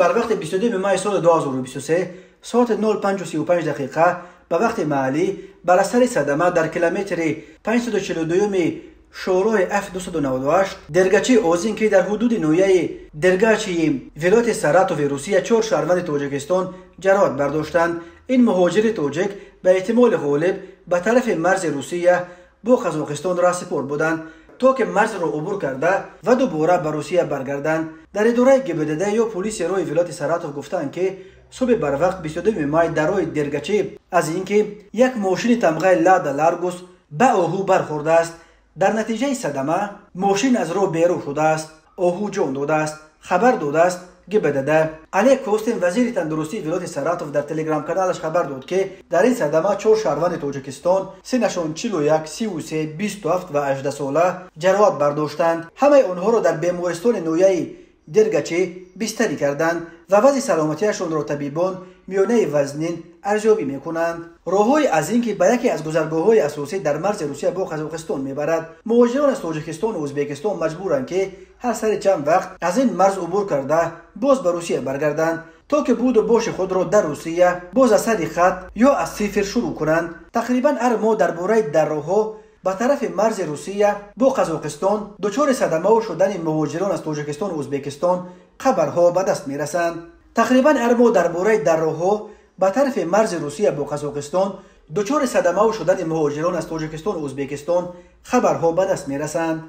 بر وقت 22 مای سال 2023 ساعت 05:35 دقیقه به وقت محلی بر اثر صدمه در کیلومتر 542 شورای F298 درگچه اوزین که در حدود نویه درگچه ولایت ساراتوف روسیه 4 شهروند تاجیکستان جراحت برداشتند. این مهاجر تاجیک به احتمال غالب به طرف مرز روسیه با قزاقستان را سپرده بودند تا که مرز را عبور کرده و دوباره به روسیه برگردند. در اداره گبدد یا پلیس روی ولایت ساراتوف گفتند که صبح بر وقت 22 مای در روی درگچه از اینکه یک ماشین تمغه لادا لارگوس به آهو برخورده است. در نتیجه صدمه ماشین از راه بیرون شده است. آهو جان داده است. خبر داده است گبدد. علی کوستین وزیر تندرستی ولایت ساراتوف در تلگرام کانالش خبر داد که در این صدمه 4 شهروند تاجیکستان سنشان 41 33 27 و 18 ساله جراحت برداشتند. همه آنها را در بیمارستان نویه درگچه بستری کردند و وضع سلامتیشان را طبیبان میانه وزنین ارزیابی میکنند. راههای از اینکه به یکی از گذرگاه‌های اساسی در مرز روسیه با قزاقستان میبرد، مهاجران از تاجیکستان و ازبکستان مجبورند که هر سر چند وقت از این مرز عبور کرده باز به روسیه برگردند تا که بود و باش خود را در روسیه باز از صد خط یا از صفر شروع کنند. تقریبا هر ماه درباره در راهها به طرف مرز روسیه با قزاقستان دچار صدمه و شدن مهاجران از تاجیکستان و ازبکستان خبرها به دست میرسند. تقریبا هر ماه درباره در راهها به طرف مرز روسیه با قزاقستان دچار صدمه و شدن مهاجران از تاجیکستان و ازبکستان خبرها به دست میرسند.